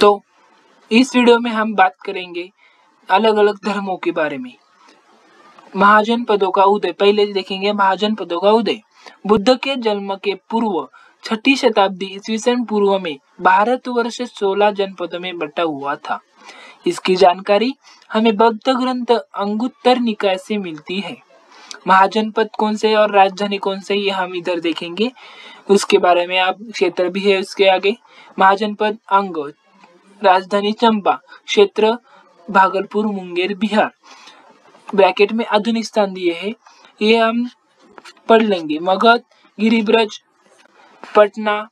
तो इस वीडियो में हम बात करेंगे अलग अलग धर्मों के बारे में। महाजनपदों का उदय, पहले देखेंगे महाजनपदों का उदय। बुद्ध के जन्म के पूर्व 6ठी शताब्दी ईस्वी सन पूर्व में भारतवर्ष 16 जनपदों में बटा हुआ था। इसकी जानकारी हमें बौद्ध ग्रंथ अंगुत्तर निकाय से मिलती है। महाजनपद कौन से और राजधानी कौन से, ये हम इधर देखेंगे। उसके बारे में आप क्षेत्र भी है उसके आगे। महाजनपद अंग, राजधानी चंपा, क्षेत्र भागलपुर, मुंगेर, बिहार। ब्रैकेट में आधुनिक स्थान दिए हैं, ये हम पढ़ लेंगे। मगध, गिरिब्रज, पटना,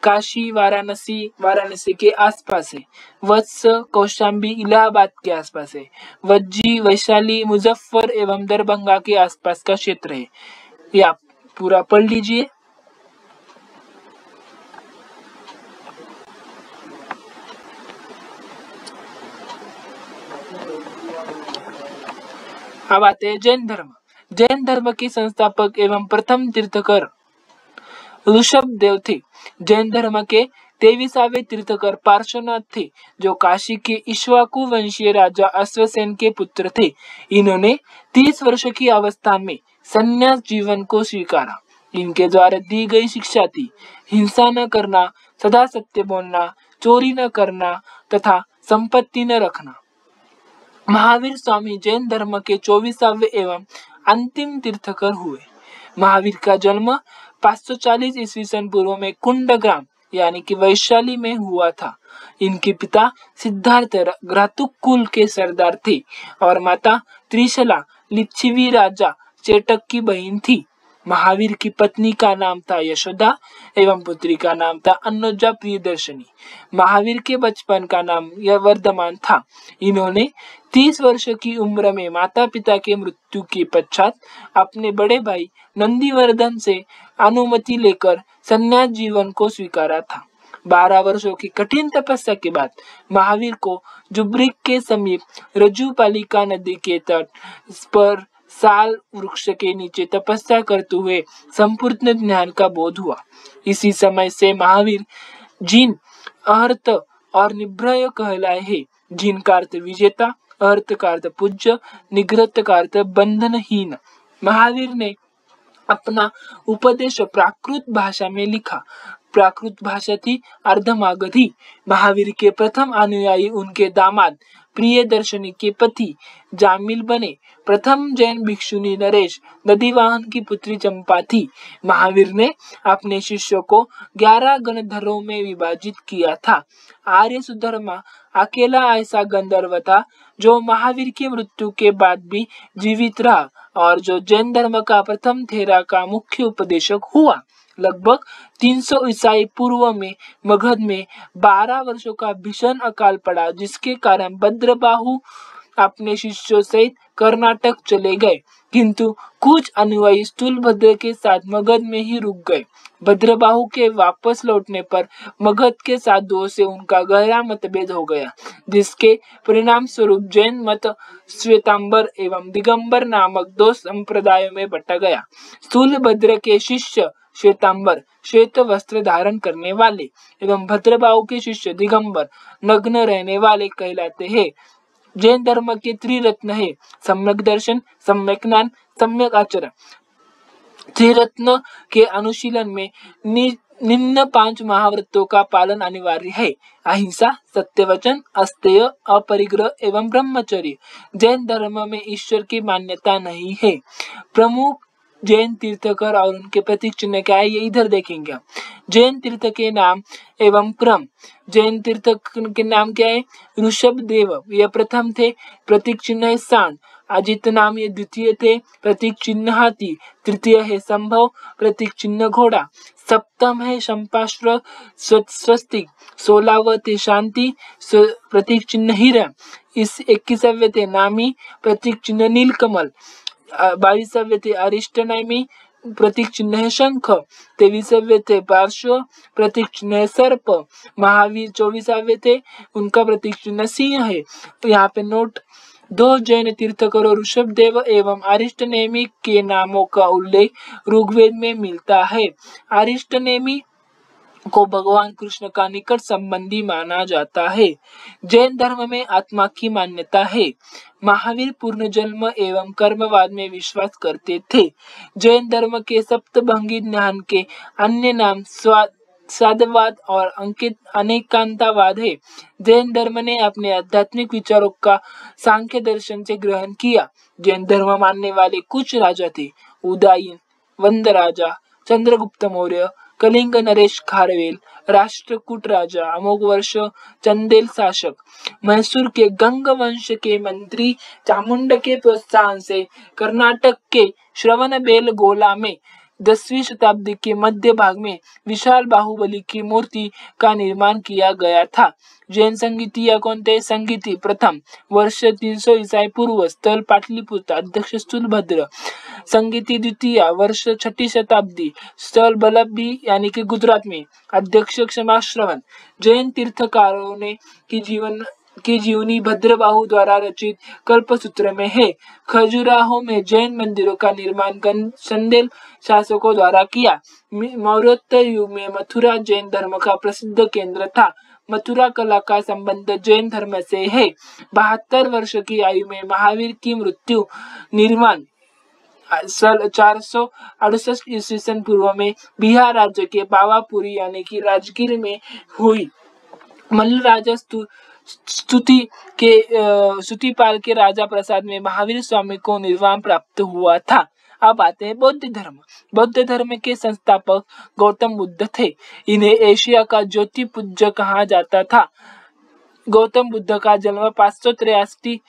काशी, वाराणसी के आसपास है। वत्स, कौशाम्बी, इलाहाबाद के आसपास है। वज्जी, वैशाली, मुजफ्फर एवं दरभंगा के आसपास का क्षेत्र है। ये आप पूरा पढ़ लीजिए। अब आते हैं जैन धर्म। जैन धर्म के संस्थापक एवं प्रथम तीर्थकर ऋषभदेव थे। जैन धर्म के 23वें तीर्थकर पार्श्वनाथ थे, जो काशी के इक्ष्वाकु वंशीय राजा अश्वसेन के पुत्र थे। इन्होंने 30 वर्ष की अवस्था में संन्यास जीवन को स्वीकारा। इनके द्वारा दी गई शिक्षा थी हिंसा न करना, सदा सत्य बोलना, चोरी न करना तथा संपत्ति न रखना। महावीर स्वामी जैन धर्म के 24वें एवं अंतिम तीर्थकर हुए। महावीर का जन्म 540 ईस्वी सन पूर्व में कुंडग्राम यानी कि वैशाली में हुआ था। इनके पिता सिद्धार्थ घ्रातुक कुल के सरदार थे और माता त्रिशला लिच्छवी राजा चेटक की बहन थी। महावीर की पत्नी का नाम था यशोदा एवं पुत्री का नाम था अन्नजा प्रियदर्शनी। महावीर के बचपन का नाम यह वर्धमान था। इन्होंने 30 वर्ष की उम्र में माता पिता के मृत्यु के पश्चात अपने बड़े भाई नंदीवर्धन से अनुमति लेकर संन्यास जीवन को स्वीकारा था। 12 वर्षों की कठिन तपस्या के बाद महावीर को जुब्रिक के समीप रज्जुपालिका नदी के तट पर साल वृक्ष के नीचे तपस्या करते हुए संपूर्ण ज्ञान का बोध हुआ। इसी समय से महावीर जिन, अर्थ और निभ्रय कहलाए हैं। जिन का अर्थ विजेता, अर्थ का अर्थ पूज्य, निग्रत का अर्थ बंधनहीन। महावीर ने अपना उपदेश प्राकृत भाषा में लिखा। प्राकृत भाषा थी अर्धमागधी। महावीर के प्रथम अनुयायी उनके दामाद प्रियदर्शनी के पति जामिल बने। प्रथम जैन भिक्षुनी नरेश नदीवाहन की पुत्री चंपा थी। महावीर ने अपने शिष्यों को 11 गणधरों में विभाजित किया था। आर्य सुधर्मा अकेला ऐसा गंधर्व था जो महावीर की मृत्यु के बाद भी जीवित रहा और जो जैन धर्म का प्रथम थेरा का मुख्य उपदेशक हुआ। लगभग 300 ईसाई पूर्व में मगध में 12 वर्षों का भीषण अकाल पड़ा, जिसके कारण भद्रबाहु अपने शिष्यों सहित कर्नाटक चले गए, किंतु कुछ अनुयायी स्थूलभद्र के साथ मगध में ही रुक गए। भद्रबाहु के वापस लौटने पर मगध के साधुओं से उनका गहरा मतभेद हो गया, जिसके परिणाम स्वरूप जैन मत श्वेतांबर एवं दिगंबर नामक 2 संप्रदायों में बटा गया। स्थूलभद्र के शिष्य श्वेतांबर श्वेत वस्त्र धारण करने वाले एवं भद्रबाहु के शिष्य दिगंबर नग्न रहने वाले कहलाते हैं। जैन धर्म के त्रिरत्न है सम्यक दर्शन, सम्यक ज्ञान, सम्यक आचरण। त्रिरत्न के अनुशीलन में निम्न 5 महाव्रतों का पालन अनिवार्य है: अहिंसा, सत्यवचन, अस्तेय, अपरिग्रह एवं ब्रह्मचर्य। जैन धर्म में ईश्वर की मान्यता नहीं है। प्रमुख जैन तीर्थकर और उनके प्रतीक चिन्ह क्या है, ये इधर देखेंगे हम। जैन तीर्थ के नाम एवं क्रम। जैन तीर्थ के नाम क्या है? ऋषभदेव, ये प्रथम थे। प्रतीक चिन्ह है सांड। अजित नाम ये द्वितीय थे। प्रतीक चिन्ह हाथी। तृतीय है संभव। प्रतीक चिन्ह घोड़ा। सप्तम है शंपाश्व स्वस्तिक। 16वां थे शांति। प्रतीक चिन्ह हिरण। इस 21वें थे नामी। प्रतीक चिन्ह नीलकमल। 22वें थे अरिष्टनेमी। प्रतीक चिन्ह है शंख। 23वें थे पार्श्व। प्रतीक चिन्ह है सर्प। महावीर 24वें थे, उनका प्रतीक चिन्ह सिंह है। तो यहाँ पे नोट, 2 जैन तीर्थकरों ऋषभदेव एवं अरिष्टनेमी के नामों का उल्लेख ऋग्वेद में मिलता है। अरिष्टनेमी को भगवान कृष्ण का निकट संबंधी माना जाता है। जैन धर्म में आत्मा की मान्यता है। महावीर पूर्ण जन्म एवं कर्मवाद में विश्वास करते थे। जैन धर्म के सप्तभंगी ज्ञान के अन्य नाम साधवाद और अंकित अनेकांतवाद है। जैन धर्म ने अपने आध्यात्मिक विचारों का सांख्य दर्शन से ग्रहण किया। जैन धर्म मानने वाले कुछ राजा थे। उदयन वंद राजा, चंद्रगुप्त मौर्य, कलिंग नरेश खारवेल, राष्ट्रकूट राजा, अमोघ वर्ष चंदेल शासक, मैसूर के गंग वंश के मंत्री चामुंड के प्रोत्साहन से कर्नाटक के श्रवणबेलगोला में 10वीं शताब्दी के मध्य भाग में विशाल बाहुबली की मूर्ति का निर्माण किया गया था। जैन संगीति या कोणते संगीति प्रथम वर्ष 300 ईसाई पूर्व, स्थल पाटलिपुत्र, अध्यक्ष स्थूलभद्र। संगीति द्वितीय वर्ष 6ठी शताब्दी, स्थल बलब्बी यानी कि गुजरात में, अध्यक्ष क्षमाश्रवण। जैन तीर्थकारों ने की जीवनी भद्रबाहु द्वारा रचित कल्पसूत्र में है। खजुराहो में जैन मंदिरों का निर्माण चंदेल शासकों द्वारा किया। मौर्योत्तर युग में मथुरा जैन धर्म का प्रसिद्ध केंद्र था। मथुरा कला का संबंध जैन धर्म से है। 72 वर्ष की आयु में महावीर की मृत्यु निर्माण 468 ईस्वी पूर्व में बिहार राज्य के पावापुरी यानी कि राजगीर में हुई। मल्ल राजा स्तुतिपाल के राजा प्रसाद में महावीर स्वामी को निर्वाण प्राप्त हुआ था। अब आते हैं बौद्ध धर्म। बौद्ध धर्म के संस्थापक गौतम बुद्ध थे। इन्हें एशिया का ज्योतिपुंज कहा जाता था। गौतम बुद्ध का जन्म 583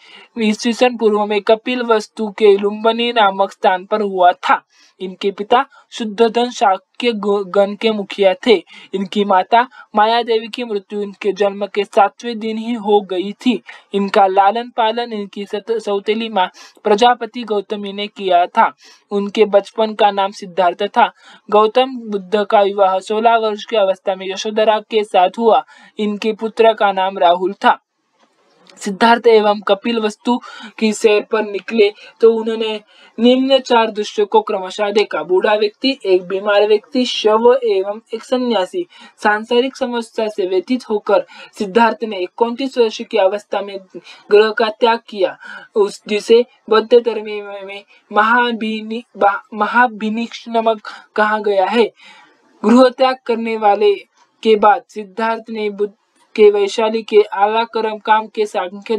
ईस्वी पूर्व में कपिल वस्तु के लुम्बिनी नामक स्थान पर हुआ था। इनके पिता शुद्धोधन शाक्य गण के मुखिया थे। इनकी माता माया देवी की मृत्यु इनके जन्म के 7वें दिन ही हो गई थी। इनका लालन पालन इनकी सौतेली माँ प्रजापति गौतमी ने किया था। उनके बचपन का नाम सिद्धार्थ था। गौतम बुद्ध का विवाह 16 वर्ष की अवस्था में यशोधरा के साथ हुआ। इनके पुत्र का नाम राहुल था। सिद्धार्थ एवं कपिल वस्तु की सैर पर निकले तो उन्होंने निम्न 4 दृश्यों को क्रमशः देखा। बूढ़ा व्यक्ति, एक बीमार व्यक्ति, शव एवं एक सन्यासी। सांसारिक समस्या से व्यथित होकर सिद्धार्थ ने 29 वर्ष की अवस्था में ग्रह का त्याग किया, जिसे बौद्ध धर्म में महाभिनिष्क्रमण कहा गया है। गृह त्याग करने वाले के बाद सिद्धार्थ ने बुद्ध के वैशाली के आला काम के सांख्य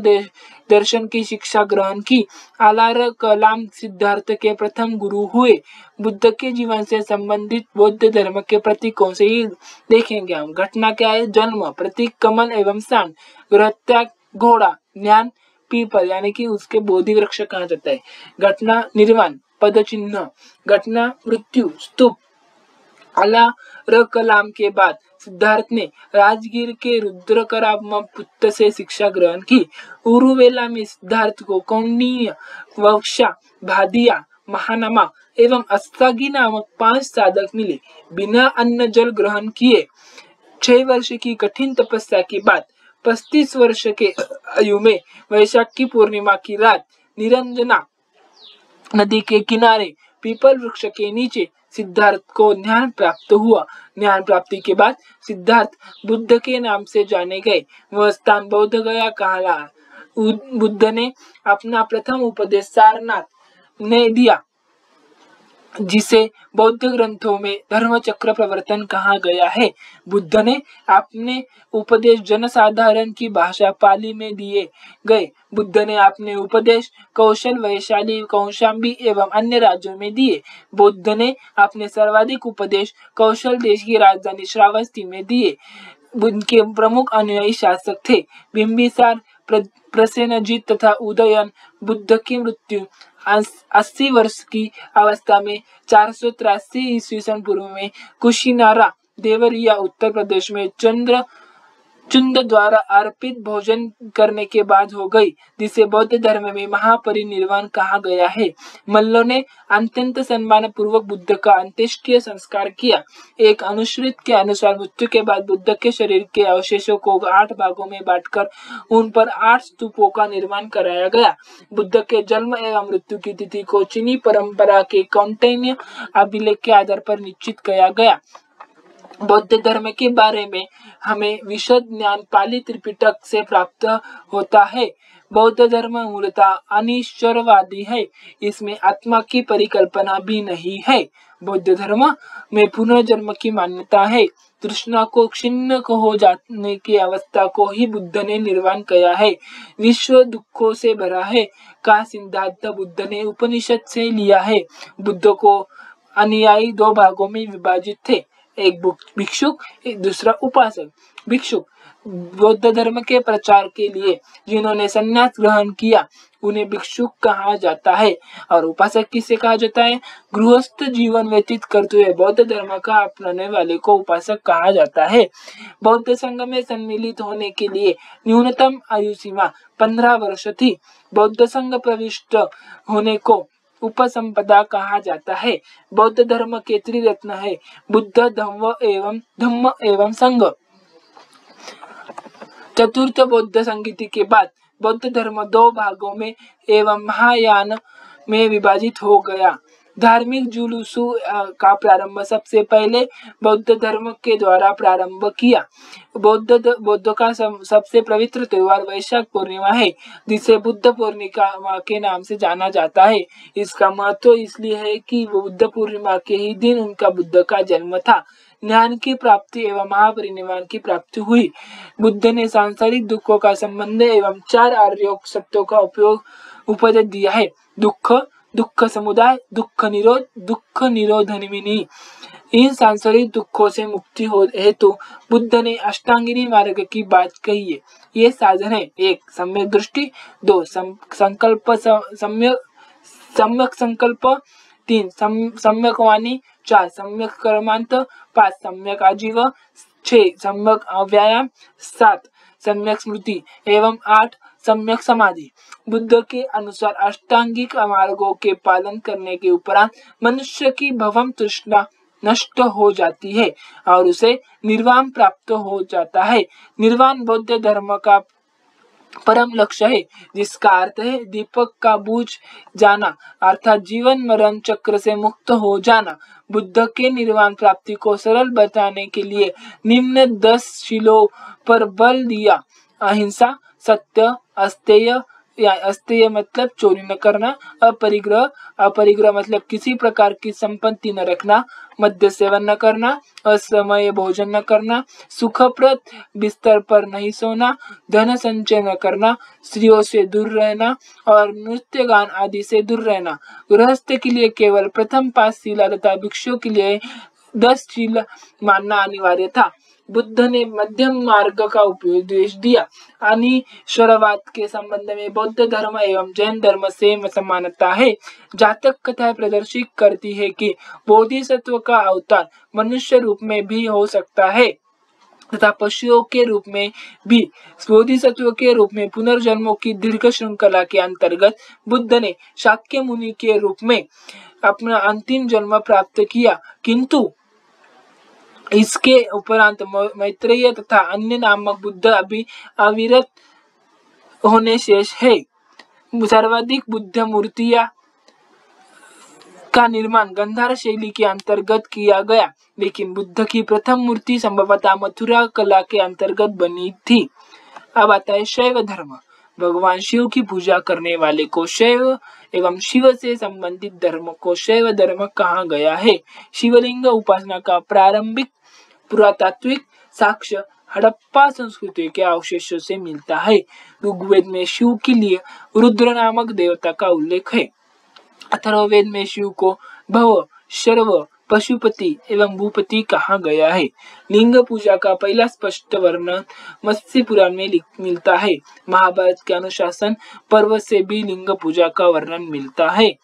दर्शन की शिक्षा ग्रहण की। आलार कलाम सिद्धार्थ के प्रथम गुरु हुए। बुद्ध के जीवन से संबंधित बौद्ध धर्म के प्रतीकों से ही देखेंगे हम। घटना क्या है? जन्म, प्रतीक कमल एवं सान, गृह त्याग घोड़ा, ज्ञान पीपल यानी कि उसके बोधि वृक्ष कहा जाता है। घटना निर्वाण, पद चिन्ह, घटना मृत्यु, स्तूप। आला कलाम के बाद सिद्धार्थ ने राजगीर के रुद्रकराम पुत्र से शिक्षा ग्रहण की। उरुवेला में सिद्धार्थ को कौंडिन्य, वक्षा, भादिया, महानमा एवं अस्तागी नामक 5 साधक मिले। बिना अन्न जल ग्रहण किए 6 वर्ष की कठिन तपस्या के बाद 35 वर्ष के आयु में वैशाख की पूर्णिमा की रात निरंजना नदी के किनारे पीपल वृक्ष के नीचे सिद्धार्थ को ज्ञान प्राप्त हुआ। ज्ञान प्राप्ति के बाद सिद्धार्थ बुद्ध के नाम से जाने गए। वह स्थान बौद्ध गया कहला। बुद्ध ने अपना प्रथम उपदेश सारनाथ ने दिया, जिसे बौद्ध ग्रंथों में धर्म चक्र प्रवर्तन कहा गया है। बुद्ध ने अपने उपदेश जनसाधारण की भाषा पाली में दिए गए। बुद्ध ने अपने उपदेश कौशल, वैशाली, कौशांबी एवं अन्य राज्यों में दिए। बुद्ध ने अपने सर्वाधिक उपदेश कौशल देश की राजधानी श्रावस्ती में दिए। उनके प्रमुख अनुयायी शासक थे बिंबिसार, प्रसेनजीत तथा उदयन। बुद्ध की मृत्यु 80 वर्ष की अवस्था में 483 ईस्वी पूर्व में कुशीनारा देवरिया उत्तर प्रदेश में चुंद द्वारा अर्पित भोजन करने के बाद हो गई, जिसे बौद्ध धर्म में महापरिनिर्वाण कहा गया है। मल्लों ने अत्यंत सम्मान पूर्वक बुद्ध का अंत्येष्टि संस्कार किया। एक अनुश्रित के अनुसार मृत्यु के बाद बुद्ध के शरीर के अवशेषों को 8 भागों में बांटकर उन पर 8 स्तूपों का निर्माण कराया गया। बुद्ध के जन्म एवं मृत्यु की तिथि को चीनी परंपरा के कौंडिन्य अभिलेख के आधार पर निश्चित किया गया। बौद्ध धर्म के बारे में हमें विशद ज्ञान पाली त्रिपिटक से प्राप्त होता है। बौद्ध धर्म मूलतः अनिश्वरवादी है, इसमें आत्मा की परिकल्पना भी नहीं है। बौद्ध धर्म में पुनर्जन्म की मान्यता है। तृष्णा को क्षीण हो जाने की अवस्था को ही बुद्ध ने निर्वाण कहा है। विश्व दुखों से भरा है का सिद्धांत बुद्ध ने उपनिषद से लिया है। बुद्ध को अनुयायी दो भागों में विभाजित थे, एक भिक्षुक, एक दूसरा उपासक। भिक्षुक बौद्ध धर्म के प्रचार के लिए जिन्होंने संन्यास ग्रहण किया उन्हें भिक्षुक कहा जाता है, और उपासक किसे कहा जाता है? गृहस्थ जीवन व्यतीत करते हुए बौद्ध धर्म का अपनाने वाले को उपासक कहा जाता है। बौद्ध संघ में सम्मिलित होने के लिए न्यूनतम आयु सीमा 15 वर्ष थी। बौद्ध संघ प्रविष्ट होने को उपसंपदा कहा जाता है। बौद्ध धर्म के त्रिरत्न है बुद्ध, धम्म एवं संघ। चतुर्थ बौद्ध संगीति के बाद बौद्ध धर्म दो भागों में एवं महायान में विभाजित हो गया। धार्मिक जुलूसों का प्रारंभ सबसे पहले बौद्ध धर्म के द्वारा प्रारंभ किया। बौद्ध का सबसे पवित्र त्योहार वैशाख पूर्णिमा है, जिसे बुद्ध पूर्णिमा के नाम से जाना जाता है। इसका महत्व इसलिए है कि बुद्ध पूर्णिमा के ही दिन उनका बुद्ध का जन्म था। ज्ञान की प्राप्ति एवं महापरिनिर्वाण की प्राप्ति हुई। बुद्ध ने सांसारिक दुखों का संबंध एवं 4 आर्य सत्यों का उपदेश दिया है: दुख, दुख समुदाय, दुख निरोध, दुख निरोधनिमिनी। इन सांसारिक दुखों से मुक्ति हेतु बुद्ध ने अष्टांगिनी मार्ग की बात कही है। ये साधन है: 1 सम्यक दृष्टि, 2 संकल्प सम्यक संकल्प, 3 सम्यक वाणी, 4 सम्यक कर्मांत, 5 सम्यक आजीव, 6 सम्यक व्यायाम, 7 सम्यक स्मृति एवं 8 सम्यक समाधि। बुद्ध के अनुसार अष्टांगिक मार्गों के पालन करने के उपरांत मनुष्य की भवम तृष्णा नष्ट हो जाती है और उसे निर्वाण प्राप्त हो जाता है। निर्वाण बौद्ध धर्म का परम लक्ष्य है, जिसका अर्थ है दीपक का बुझ जाना, अर्थात जीवन मरण चक्र से मुक्त हो जाना। बुद्ध के निर्वाण प्राप्ति को सरल बताने के लिए निम्न 10 शीलों पर बल दिया: अहिंसा, सत्य, अस्तेय या अस्तेय मतलब चोरी न करना, अपरिग्रह मतलब किसी प्रकार की संपत्ति न रखना, मद्य सेवन न करना, असमय भोजन न करना, सुखप्रद बिस्तर पर नहीं सोना, धन संचय न करना, स्त्रियों से दूर रहना और नृत्य गान आदि से दूर रहना। गृहस्थ के लिए केवल प्रथम 5 शीला तथा भिक्षु के लिए 10 शील मानना अनिवार्य था। बुद्ध ने मध्यम मार्ग का उपदेश दिया। अनिश्वरवाद के संबंध में बौद्ध धर्म एवं जैन धर्म से समानता है। जातक कथा प्रदर्शित करती है कि बोधिसत्व का अवतार मनुष्य रूप में भी हो सकता है तथा पशुओं के रूप में भी। बोधिसत्व के रूप में पुनर्जन्मों की दीर्घ श्रृंखला के अंतर्गत बुद्ध ने शाक्य मुनि के रूप में अपना अंतिम जन्म प्राप्त किया, किंतु इसके उपरांत मैत्रेय तथा अन्य नामक बुद्ध अभी अविरत होने शेष है। सर्वाधिक बुद्ध मूर्तियां का निर्माण गंधार शैली के अंतर्गत किया गया, लेकिन बुद्ध की प्रथम मूर्ति संभवतः मथुरा कला के अंतर्गत बनी थी। अब आता है शैव धर्म। भगवान शिव की पूजा करने वाले को शैव एवं शिव से संबंधित धर्म को शैव धर्म कहा गया है। शिवलिंग उपासना का प्रारंभिक पुरातात्विक साक्ष्य हड़प्पा संस्कृति के अवशेषों से मिलता है। ऋग्वेद में शिव के लिए रुद्र नामक देवता का उल्लेख है। अथर्ववेद में शिव को भव, शर्व, पशुपति एवं भूपति कहा गया है। लिंग पूजा का पहला स्पष्ट वर्णन मत्स्य पुराण में मिलता है। महाभारत के अनुशासन पर्व से भी लिंग पूजा का वर्णन मिलता है।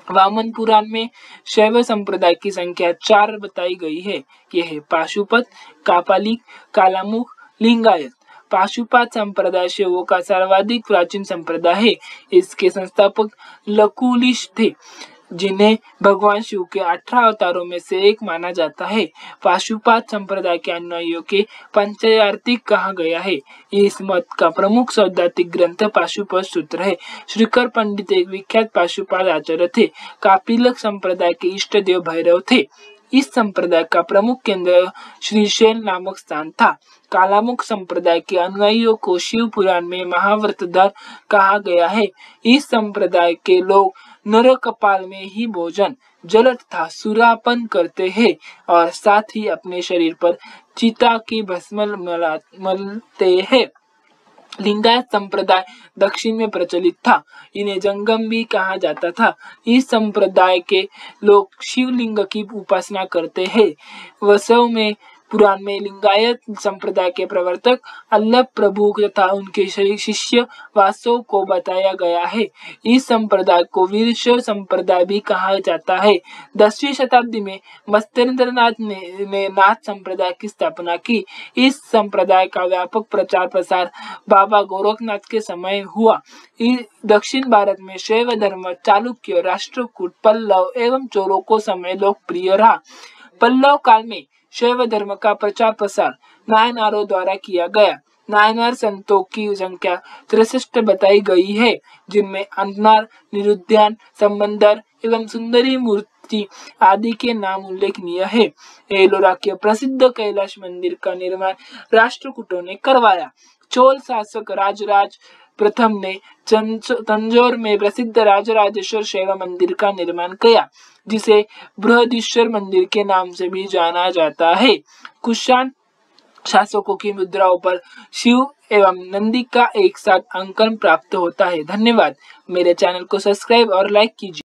वामन पुराण में शैव संप्रदाय की संख्या 4 बताई गई है। यह है पाशुपत, कापालिक, कालामुख, लिंगायत। पाशुपत संप्रदाय शैवों का सर्वाधिक प्राचीन संप्रदाय है। इसके संस्थापक लकुलिश थे, जिन्हें भगवान शिव के 18 अवतारों में से एक माना जाता है। पाशुपत संप्रदाय के अनुयायियों के पंचायार्तिक कहा गया है। इस मत का प्रमुख सैद्धांतिक ग्रंथ पाशुपत सूत्र है। श्रीकर पंडित एक विख्यात पाशुपत आचार्य थे। कापिलक संप्रदाय के इष्ट देव भैरव थे। इस संप्रदाय का प्रमुख केंद्र श्रीशैल नामक स्थान था। कालामुख संप्रदाय के अनुयायियों को शिव पुराण में महाव्रतधर कहा गया है। इस संप्रदाय के लोग नर कपाल में ही भोजन, जल तथा सुरापन करते हैं और साथ ही अपने शरीर पर चिता की भस्म मलते हैं। लिंगायत संप्रदाय दक्षिण में प्रचलित था। इन्हें जंगम भी कहा जाता था। इस संप्रदाय के लोग शिवलिंग की उपासना करते हैं। वसव में पुराण में लिंगायत संप्रदाय के प्रवर्तक अल्लभ प्रभु तथा उनके शिष्य वासव को बताया गया है। इस संप्रदाय को वीरशैव संप्रदाय भी कहा जाता है। 10वीं शताब्दी में मत्स्येंद्रनाथ ने नाथ संप्रदाय की स्थापना की। इस संप्रदाय का व्यापक प्रचार प्रसार बाबा गोरखनाथ के समय हुआ। दक्षिण भारत में शैव धर्म चालुक्य, राष्ट्रकूट, पल्लव एवं चोलों को समय लोकप्रिय रहा। पल्लव काल में शैव धर्म का प्रचार प्रसार नायनारों द्वारा किया गया। नायनार संतों की संख्या 63 बताई गई है, जिनमें अन्नार, निरुद्यान, संबंदर एवं सुंदरी मूर्ति आदि के नाम उल्लेखनीय है। एलोरा के प्रसिद्ध कैलाश मंदिर का निर्माण राष्ट्रकूटों ने करवाया। चोल शासक राजराज प्रथम ने तंजौर में प्रसिद्ध राजराजेश्वर शैव मंदिर का निर्माण किया, जिसे बृहदीश्वर मंदिर के नाम से भी जाना जाता है। कुषाण शासकों की मुद्राओं पर शिव एवं नंदी का एक साथ अंकन प्राप्त होता है। धन्यवाद। मेरे चैनल को सब्सक्राइब और लाइक कीजिए।